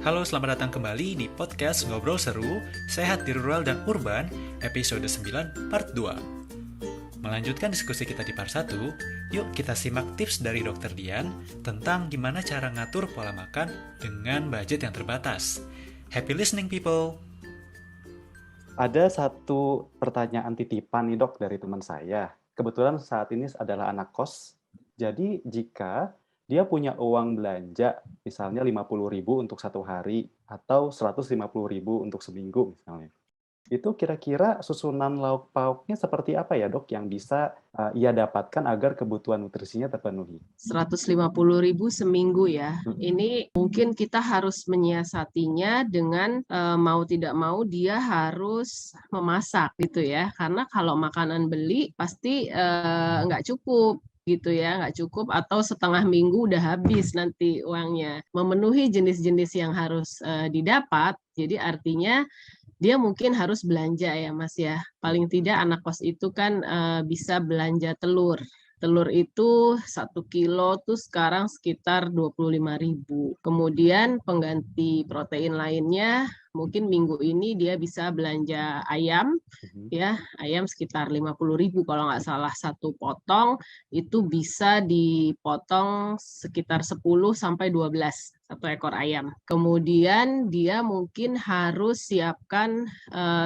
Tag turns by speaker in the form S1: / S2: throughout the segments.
S1: Halo, selamat datang kembali di podcast Ngobrol Seru, Sehat di Rural dan Urban, episode 9, part 2. Melanjutkan diskusi kita di part 1, yuk kita simak tips dari Dr. Dian tentang gimana cara ngatur pola makan dengan budget yang terbatas. Happy listening, people!
S2: Ada satu pertanyaan titipan nih dok dari teman saya. Kebetulan saat ini adalah anak kos. Jadi jika dia punya uang belanja, misalnya 50.000 untuk satu hari atau 150.000 untuk seminggu misalnya. Itu kira-kira susunan lauk pauknya seperti apa ya dok yang bisa ia dapatkan agar kebutuhan nutrisinya terpenuhi?
S3: 150.000 seminggu ya. Ini mungkin kita harus menyiasatinya dengan mau tidak mau dia harus memasak gitu ya. Karena kalau makanan beli pasti nggak cukup gitu ya, nggak cukup atau setengah minggu udah habis nanti uangnya. Memenuhi jenis-jenis yang harus didapat, jadi artinya dia mungkin harus belanja ya Mas ya. Paling tidak anak kos itu kan bisa belanja telur. Telur itu 1 kilo tuh sekarang sekitar 25.000. Kemudian pengganti protein lainnya mungkin minggu ini dia bisa belanja ayam, ya ayam sekitar 50.000 kalau nggak salah satu potong itu bisa dipotong sekitar 10 sampai 12 satu ekor ayam. Kemudian dia mungkin harus siapkan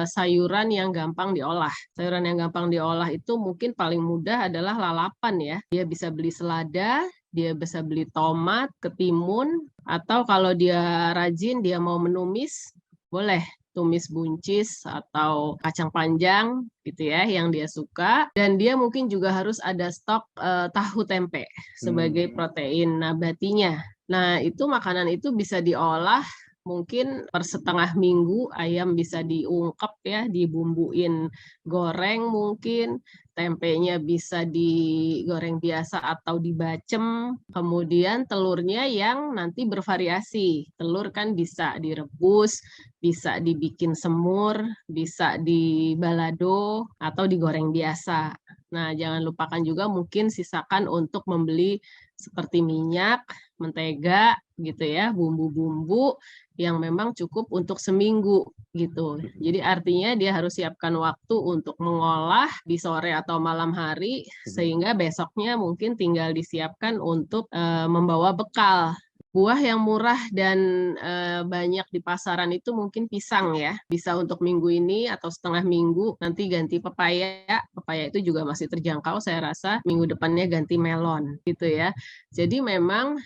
S3: sayuran yang gampang diolah. Sayuran yang gampang diolah itu mungkin paling mudah adalah lalapan ya. Dia bisa beli selada, dia bisa beli tomat, ketimun, atau kalau dia rajin dia mau menumis, boleh tumis buncis atau kacang panjang gitu ya yang dia suka, dan dia mungkin juga harus ada stok tahu tempe sebagai protein nabatinya. Nah, itu makanan itu bisa diolah mungkin per setengah minggu, ayam bisa diungkep ya, dibumbuin goreng mungkin, tempenya bisa digoreng biasa atau dibacem, kemudian telurnya yang nanti bervariasi. Telur kan bisa direbus, bisa dibikin semur, bisa dibalado, atau digoreng biasa. Nah, jangan lupakan juga mungkin sisakan untuk membeli seperti minyak, mentega gitu ya, bumbu-bumbu yang memang cukup untuk seminggu gitu. Jadi artinya dia harus siapkan waktu untuk mengolah di sore atau malam hari sehingga besoknya mungkin tinggal disiapkan untuk membawa bekal. Buah yang murah dan banyak di pasaran itu mungkin pisang ya. Bisa untuk minggu ini atau setengah minggu, nanti ganti pepaya. Pepaya itu juga masih terjangkau saya rasa. Minggu depannya ganti melon gitu ya. Jadi memang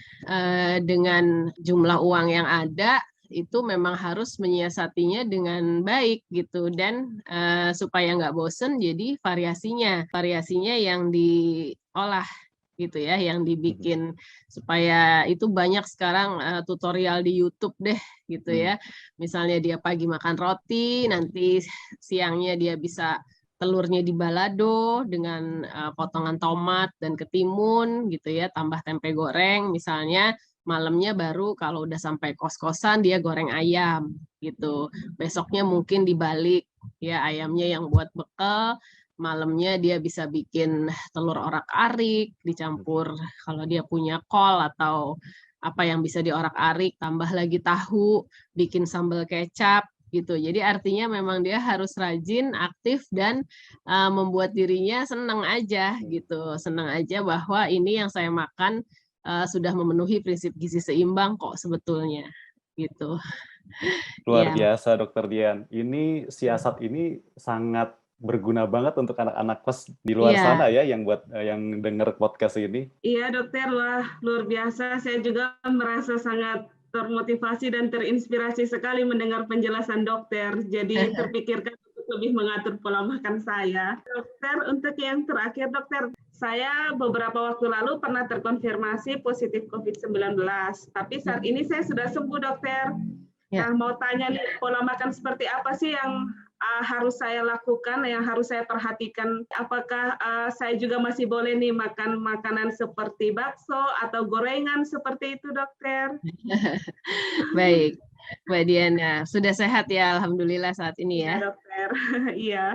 S3: dengan jumlah uang yang ada, itu memang harus menyiasatinya dengan baik gitu. Dan supaya nggak bosen, jadi variasinya yang diolah gitu ya, yang dibikin supaya itu banyak sekarang tutorial di YouTube deh gitu ya. Misalnya dia pagi makan roti, nanti siangnya dia bisa telurnya dibalado dengan potongan tomat dan ketimun gitu ya, tambah tempe goreng misalnya. Malamnya baru kalau udah sampai kos-kosan dia goreng ayam gitu. Besoknya mungkin dibalik ya, ayamnya yang buat bekal, malamnya dia bisa bikin telur orak-arik dicampur kalau dia punya kol atau apa yang bisa diorak-arik, tambah lagi tahu, bikin sambal kecap gitu. Jadi artinya memang dia harus rajin, aktif, dan membuat dirinya senang aja gitu. Senang aja bahwa ini yang saya makan sudah memenuhi prinsip gizi seimbang kok sebetulnya gitu.
S2: Luar biasa Dr. Dian. Ini siasat ini sangat berguna banget untuk anak-anak kos di luar sana ya yang denger podcast ini.
S4: Iya dokter, wah luar biasa. Saya juga merasa sangat termotivasi dan terinspirasi sekali mendengar penjelasan dokter. Jadi terpikirkan untuk lebih mengatur pola makan saya. Dokter, untuk yang terakhir dokter, saya beberapa waktu lalu pernah terkonfirmasi positif COVID-19. Tapi saat ini saya sudah sembuh dokter. Nah, mau tanya nih, pola makan seperti apa sih yang harus saya lakukan, yang harus saya perhatikan? Apakah saya juga masih boleh nih makan makanan seperti bakso atau gorengan seperti itu, dokter?
S3: Baik. Mbak Diana. Sudah sehat ya, alhamdulillah saat ini
S4: Ya,
S3: ya.
S4: dokter. Iya.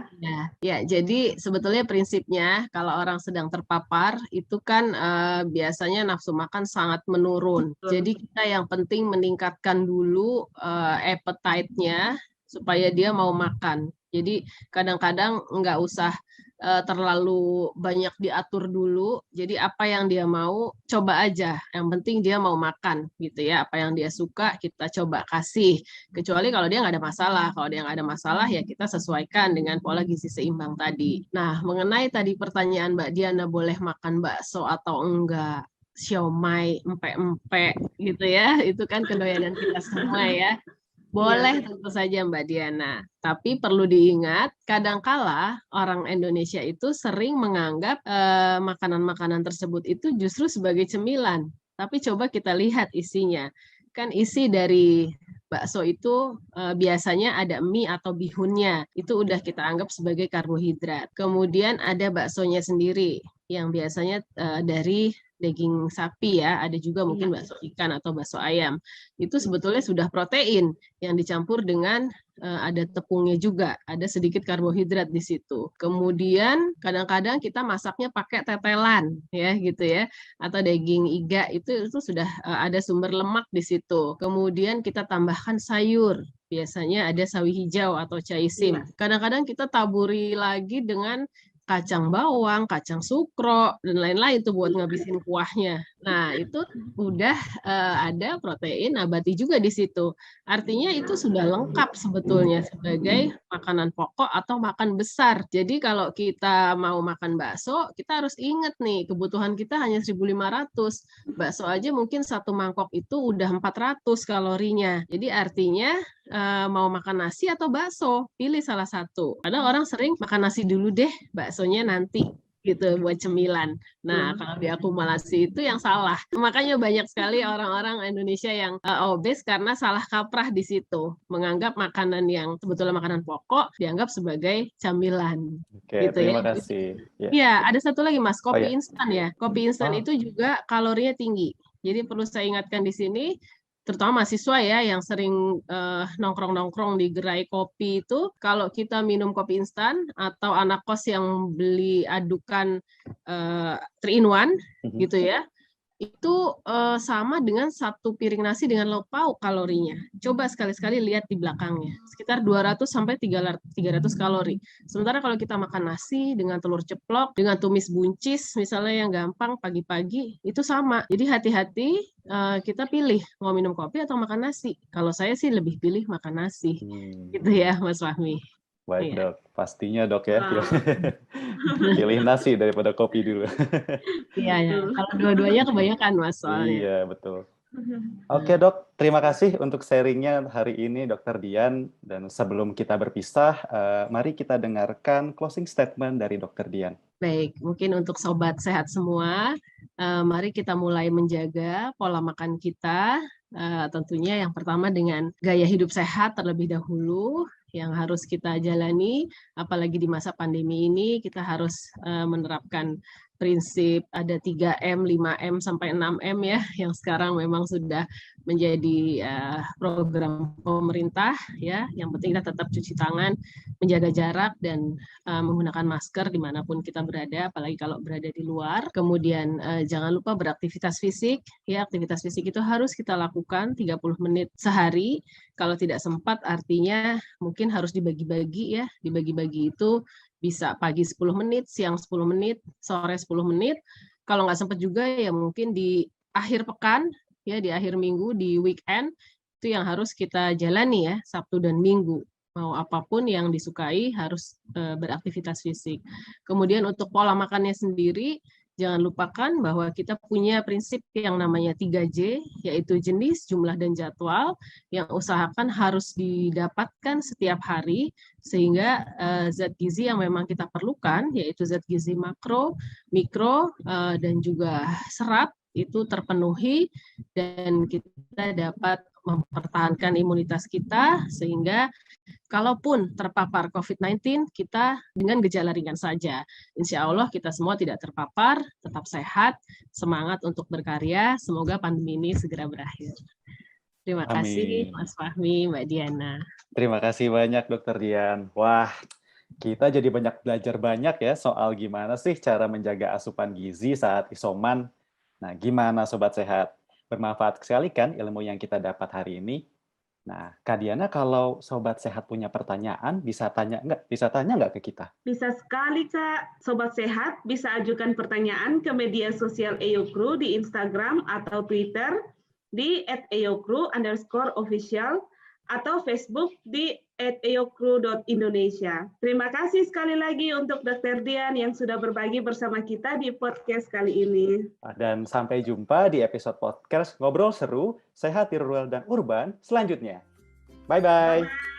S3: Ya, jadi sebetulnya prinsipnya kalau orang sedang terpapar itu kan biasanya nafsu makan sangat menurun.
S4: Betul.
S3: Jadi kita yang penting meningkatkan dulu appetite-nya supaya dia mau makan. Jadi kadang-kadang nggak usah terlalu banyak diatur dulu. Jadi apa yang dia mau coba aja. Yang penting dia mau makan gitu ya. Apa yang dia suka kita coba kasih. Kecuali kalau dia nggak ada masalah. Kalau dia nggak ada masalah ya kita sesuaikan dengan pola gizi seimbang tadi. Nah, mengenai tadi pertanyaan Mbak Diana boleh makan bakso atau enggak, siomay, empek-empek gitu ya, itu kan kedoyanan kita semua ya. Boleh
S4: Iya.
S3: tentu saja Mbak Diana, tapi perlu diingat kadangkala orang Indonesia itu sering menganggap makanan-makanan tersebut itu justru sebagai cemilan. Tapi coba kita lihat isinya. Kan isi dari bakso itu biasanya ada mie atau bihunnya. Itu udah kita anggap sebagai karbohidrat. Kemudian ada baksonya sendiri yang biasanya dari daging sapi ya, ada juga mungkin
S4: Iya.
S3: bakso ikan atau bakso ayam. Itu sebetulnya sudah protein yang dicampur dengan ada tepungnya juga, ada sedikit karbohidrat di situ. Kemudian kadang-kadang kita masaknya pakai tetelan ya gitu ya, atau daging iga itu sudah ada sumber lemak di situ. Kemudian kita tambahkan sayur. Biasanya ada sawi hijau atau caisim.
S4: Iya.
S3: Kadang-kadang kita taburi lagi dengan kacang bawang, kacang sukro, dan lain-lain tuh buat ngabisin kuahnya. Nah, itu udah ada protein nabati juga di situ. Artinya itu sudah lengkap sebetulnya sebagai makanan pokok atau makan besar. Jadi kalau kita mau makan bakso, kita harus ingat nih, kebutuhan kita hanya 1.500. Bakso aja mungkin satu mangkok itu udah 400 kalorinya. Jadi artinya mau makan nasi atau bakso, pilih salah satu. Kadang orang sering makan nasi dulu deh, baksonya nanti gitu buat cemilan. Nah, kalau diakumulasi itu yang salah. Makanya banyak sekali orang-orang Indonesia yang obes karena salah kaprah di situ, menganggap makanan yang sebetulnya makanan pokok dianggap sebagai camilan.
S2: Oke,
S3: Gitu
S2: terima
S3: ya.
S2: kasih. Ya.
S3: Iya, ada satu lagi Mas,
S2: Oh
S3: kopi
S2: ya.
S3: instan ya. Kopi instan
S2: Oh.
S3: itu juga kalorinya tinggi. Jadi perlu saya ingatkan di sini, terutama mahasiswa ya yang sering nongkrong-nongkrong di gerai kopi itu, kalau kita minum kopi instan atau anak kos yang beli adukan 3-in-1 gitu ya, itu sama dengan satu piring nasi dengan lauk pauk kalorinya. Coba sekali-sekali lihat di belakangnya, sekitar 200 sampai 300 kalori. Sementara kalau kita makan nasi dengan telur ceplok, dengan tumis buncis misalnya yang gampang pagi-pagi, itu sama. Jadi hati-hati kita pilih mau minum kopi atau makan nasi. Kalau saya sih lebih pilih makan nasi. Gitu ya Mas Fahmi.
S2: Baik
S3: Iya.
S2: dok, pastinya dok ya.
S4: Wow.
S2: Pilih nasi daripada kopi dulu.
S3: Iya ya. Kalau dua-duanya kebanyakan Mas soalnya.
S2: Iya betul. Oke dok, terima kasih untuk sharingnya hari ini Dokter Dian. Dan sebelum kita berpisah, mari kita dengarkan closing statement dari Dokter Dian.
S3: Baik, mungkin untuk sobat sehat semua, mari kita mulai menjaga pola makan kita. Tentunya yang pertama dengan gaya hidup sehat terlebih dahulu yang harus kita jalani, apalagi di masa pandemi ini kita harus menerapkan prinsip ada 3M, 5M, sampai 6M ya, yang sekarang memang sudah menjadi program pemerintah ya. Yang penting kita tetap cuci tangan, menjaga jarak, dan menggunakan masker dimanapun kita berada, apalagi kalau berada di luar. Kemudian jangan lupa beraktivitas fisik ya, aktivitas fisik itu harus kita lakukan 30 menit sehari. Kalau tidak sempat artinya mungkin harus dibagi-bagi ya, dibagi-bagi itu bisa pagi 10 menit, siang 10 menit, sore 10 menit. Kalau nggak sempat juga ya mungkin di akhir pekan, ya di akhir minggu, di weekend, itu yang harus kita jalani ya, Sabtu dan Minggu. Mau apapun yang disukai harus beraktivitas fisik. Kemudian untuk pola makannya sendiri, jangan lupakan bahwa kita punya prinsip yang namanya 3J, yaitu jenis, jumlah, dan jadwal, yang usahakan harus didapatkan setiap hari, sehingga zat gizi yang memang kita perlukan, yaitu zat gizi makro, mikro, dan juga serat, itu terpenuhi, dan kita dapat mempertahankan imunitas kita, sehingga kalaupun terpapar COVID-19, kita dengan gejala ringan saja. Insya Allah kita semua tidak terpapar, tetap sehat, semangat untuk berkarya, semoga pandemi ini segera berakhir. Terima kasih
S2: Amin.
S3: Mas Fahmi, Mbak Diana.
S2: Terima kasih banyak Dokter Dian. Wah, kita jadi belajar banyak ya soal gimana sih cara menjaga asupan gizi saat isoman. Nah, gimana Sobat Sehat? Bermanfaat sekali kan ilmu yang kita dapat hari ini? Nah, Kak Diana, kalau Sobat Sehat punya pertanyaan, bisa tanya nggak? Bisa tanya nggak ke kita?
S4: Bisa sekali, Kak. Sobat Sehat bisa ajukan pertanyaan ke media sosial EOKRU di Instagram atau Twitter di @eokru_official atau Facebook di @eokru.indonesia. Terima kasih sekali lagi untuk Dr. Dian yang sudah berbagi bersama kita di podcast kali ini.
S2: Dan sampai jumpa di episode podcast Ngobrol Seru, Sehat di Rural dan Urban selanjutnya. Bye-bye.